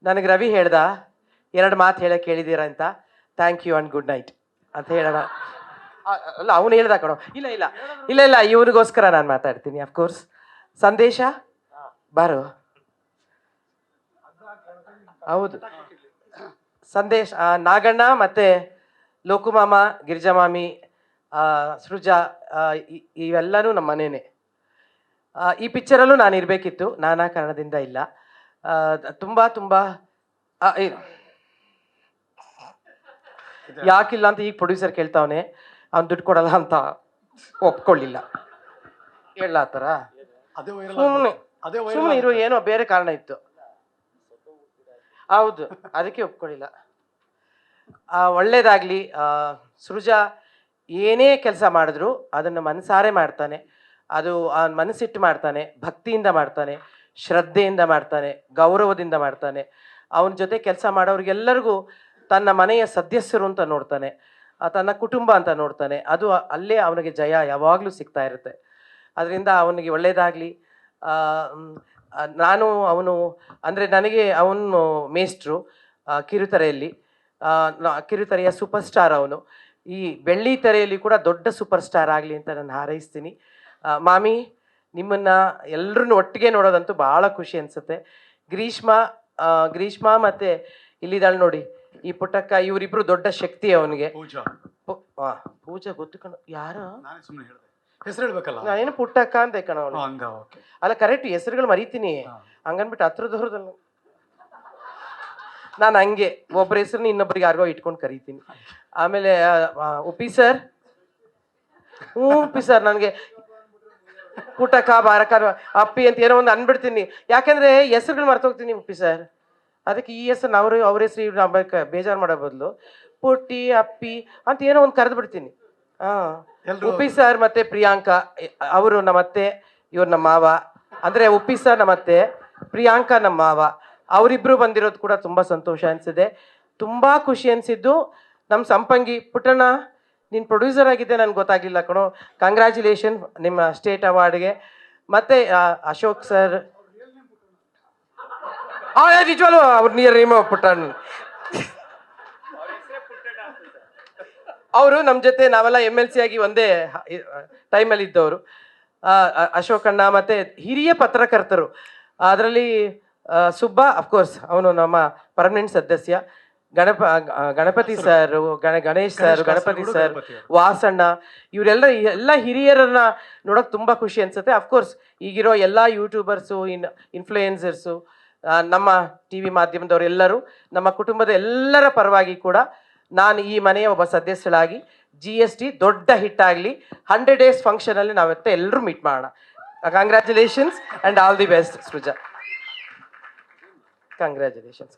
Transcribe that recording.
ನನಗೆ ರವಿ ಹೇಳ್ದ 2 ಮಾತು ಹೇಳಕ್ಕೆ ಹೇಳಿದ್ದೀರಾ ಅಂತ. Thank you and good night ಅಂತ ಹೇಳೋಣ. ಅಲ್ಲ, ಅವನು ಹೇಳ್ದ ಕಣೋ. ಇಲ್ಲ ಇಲ್ಲ ಇಲ್ಲ ಇಲ್ಲ ಇವನಿಗೋಸ್ಕರ ನಾನು ಮಾತಾಡ್ತೀನಿ. ಅಫ್ಕೋರ್ಸ್ ಸಂದೇಶ ಬಾರು. ಹೌದು, ಸಂದೇಶ್, ನಾಗಣ್ಣ ಮತ್ತೆ ಲೋಕುಮಾಮ, ಗಿರಿಜಾಮಾಮಿ, ಸೃಜಾ, ಇವೆಲ್ಲನೂ ನಮ್ಮ ಮನೇನೆ. ಈ ಪಿಕ್ಚರಲ್ಲೂ ನಾನು ಇರಬೇಕಿತ್ತು, ನಾನಾ ಕಾರಣದಿಂದ ಇಲ್ಲ. ತುಂಬ ತುಂಬ ಯಾಕಿಲ್ಲ ಅಂತ ಈಗ ಪ್ರೊಡ್ಯೂಸರ್ ಕೇಳ್ತಾವನೆ. ಅವ್ನು ದುಡ್ಡು ಕೊಡಲ್ಲ ಅಂತ ಒಪ್ಕೊಳ್ಳಿಲ್ಲ. ಹೇಳ ಆ ಥರ ಸುಮ್ಮನೆ ಇರೋ, ಏನೋ ಬೇರೆ ಕಾರಣ ಇತ್ತು. ಹೌದು, ಅದಕ್ಕೆ ಒಪ್ಕೊಳ್ಳಿಲ್ಲ. ಒಳ್ಳೇದಾಗ್ಲಿ. ಸೃಜಾ ಏನೇ ಕೆಲಸ ಮಾಡಿದ್ರು ಅದನ್ನು ಮನಸಾರೆ ಮಾಡ್ತಾನೆ. ಅದು ಮನಸ್ಸಿಟ್ಟು ಮಾಡ್ತಾನೆ, ಭಕ್ತಿಯಿಂದ ಮಾಡ್ತಾನೆ, ಶ್ರದ್ಧೆಯಿಂದ ಮಾಡ್ತಾನೆ, ಗೌರವದಿಂದ ಮಾಡ್ತಾನೆ. ಅವನ ಜೊತೆ ಕೆಲಸ ಮಾಡೋರಿಗೆಲ್ಲರಿಗೂ ತನ್ನ ಮನೆಯ ಸದಸ್ಯರು ಅಂತ ನೋಡ್ತಾನೆ, ತನ್ನ ಕುಟುಂಬ ಅಂತ ನೋಡ್ತಾನೆ. ಅದು ಅಲ್ಲೇ ಅವನಿಗೆ ಜಯ ಯಾವಾಗಲೂ ಸಿಗ್ತಾ ಇರುತ್ತೆ. ಅದರಿಂದ ಅವನಿಗೆ ಒಳ್ಳೆಯದಾಗಲಿ. ಅವನು ಅಂದರೆ ನನಗೆ ಅವನು ಮೇಷ್ಟ್ರು ಕಿರುತೆರೆಯಲ್ಲಿ. ಕಿರುತೆರೆಯ ಸೂಪರ್ ಸ್ಟಾರ್ ಅವನು. ಈ ಬೆಳ್ಳಿ ತೆರೆಯಲ್ಲಿ ಕೂಡ ದೊಡ್ಡ ಸೂಪರ್ ಸ್ಟಾರ್ ಆಗಲಿ ಅಂತ ನಾನು ಹಾರೈಸ್ತೀನಿ. ಮಾಮಿ, ನಿಮ್ಮನ್ನು ಎಲ್ಲರೂ ಒಟ್ಟಿಗೆ ನೋಡೋದಂತೂ ಭಾಳ ಖುಷಿ ಅನಿಸುತ್ತೆ. ಗ್ರೀಷ್ಮಾ ಮತ್ತು ಇಲ್ಲಿದ್ದಾಳೆ ನೋಡಿ, ಈ ಪುಟ್ಟಕ್ಕ, ಇವರಿಬ್ರು ದೊಡ್ಡ ಶಕ್ತಿ ಅವನಿಗೆ. ಪೂಜಾ ಗೊತ್ತು ಕಣ. ಯಾರು ಹೆಸರು ಹೇಳ್ಬೇಕಲ್ಲ, ನಾನೇನು ಪುಟ್ಟಕ್ಕ ಅಂತ ಕಣ ಅವಳು. ಅಲ್ಲ, ಕರೆಕ್ಟ್ ಹೆಸರುಗಳು ಮರಿತೀನಿ ಹಂಗನ್ಬಿಟ್ಟು ಹತ್ರದವ್ರದಲ್ಲ. ನಾನು ಹಂಗೆ ಒಬ್ಬರ ಹೆಸರನ್ನ ಇನ್ನೊಬ್ರಿಗೆ ಯಾರಿಗೋ ಇಟ್ಕೊಂಡು ಕರಿತೀನಿ. ಆಮೇಲೆ ಉಪ್ಪಿ ಸರ್, ಉಪ್ಪಿ ಸರ್, ನನಗೆ ಪುಟ್ಟಕ್ಕ, ಬಾರಕ್ಕ, ಅಪ್ಪಿ ಅಂತ ಏನೋ ಒಂದು ಅನ್ಬಿಡ್ತೀನಿ. ಯಾಕೆಂದ್ರೆ ಹೆಸರುಗಳು ಮರ್ತೋಗ್ತೀನಿ ಉಪ್ಪಿ ಸರ್. ಅದಕ್ಕೆ ಈ ಹೆಸರು ಅವ್ರ ಹೆಸರು ಬೇಜಾರು ಮಾಡೋ ಬದಲು ಪುಟ್ಟಿ, ಅಪ್ಪಿ ಅಂತ ಏನೋ ಒಂದು ಕರೆದು ಬಿಡ್ತೀನಿ. ಉಪ್ಪಿ ಸರ್ ಮತ್ತೆ ಪ್ರಿಯಾಂಕಾ, ಅವರು ನಮ್ಮತ್ತೆ, ಇವ್ರು ನಮ್ಮ ಮಾವ. ಅಂದ್ರೆ ಉಪ್ಪಿ ಸರ್ ನಮ್ಮತ್ತೆ, ಪ್ರಿಯಾಂಕಾ ನಮ್ಮ ಮಾವ. ಅವರಿಬ್ರು ಬಂದಿರೋದು ಕೂಡ ತುಂಬಾ ಸಂತೋಷ ಅನಿಸಿದೆ. ತುಂಬಾ ಖುಷಿ ಅನಿಸಿದ್ದು ನಮ್ಮ ಸಂಪಂಗಿ ಪುಟ್ಟಣ್ಣ, ನೀನು ಪ್ರೊಡ್ಯೂಸರ್ ಆಗಿದ್ದೆ ನನಗೆ ಗೊತ್ತಾಗಲಿಲ್ಲ ಕಣೋ. ಕಂಗ್ರ್ಯಾಚುಲೇಷನ್ ನಿಮ್ಮ ಸ್ಟೇಟ್ ಅವಾರ್ಡ್ಗೆ. ಮತ್ತೆ ಅಶೋಕ್ ಸರ್, ನಿಜವಾಗ್ಲೂ ಅವ್ರ ನಿಯರ್ ನೇಮ್ ಪುಟ್ಟಣ್ಣ. ಅವರು ನಮ್ಮ ಜೊತೆ ನಾವೆಲ್ಲ MLC ಆಗಿ ಒಂದೇ ಟೈಮಲ್ಲಿ ಇದ್ದವರು. ಅಶೋಕಣ್ಣ ಮತ್ತೆ ಹಿರಿಯ ಪತ್ರಕರ್ತರು. ಅದರಲ್ಲಿ ಸುಬ್ಬ, ಅಫ್ಕೋರ್ಸ್ ಅವನು ನಮ್ಮ ಪರ್ಮನೆಂಟ್ ಸದಸ್ಯ. Ganapati sir, Ganesh sir, Ganapati sir, Vasanna, ಎಲ್ಲ ಹಿರಿಯರನ್ನ ನೋಡೋಕೆ ತುಂಬ ಖುಷಿ ಅನ್ಸುತ್ತೆ. ಅಫ್ಕೋರ್ಸ್ ಈಗಿರೋ ಎಲ್ಲ ಯೂಟ್ಯೂಬರ್ಸು, ಇನ್ಫ್ಲೂಯೆನ್ಸರ್ಸು, ನಮ್ಮ TV ಮಾಧ್ಯಮದವರೆಲ್ಲರೂ, ನಮ್ಮ ಕುಟುಂಬದ ಎಲ್ಲರ ಪರವಾಗಿ ಕೂಡ ನಾನು ಈ ಮನೆಯ ಒಬ್ಬ ಸದಸ್ಯಳಾಗಿ GST ದೊಡ್ಡ ಹಿಟ್ ಆಗಲಿ. 100 days ಫಂಕ್ಷನಲ್ಲಿ ನಾವತ್ತೆ ಎಲ್ಲರೂ ಮೀಟ್ ಮಾಡೋಣ. Congratulations and all the best Srija. Congratulations.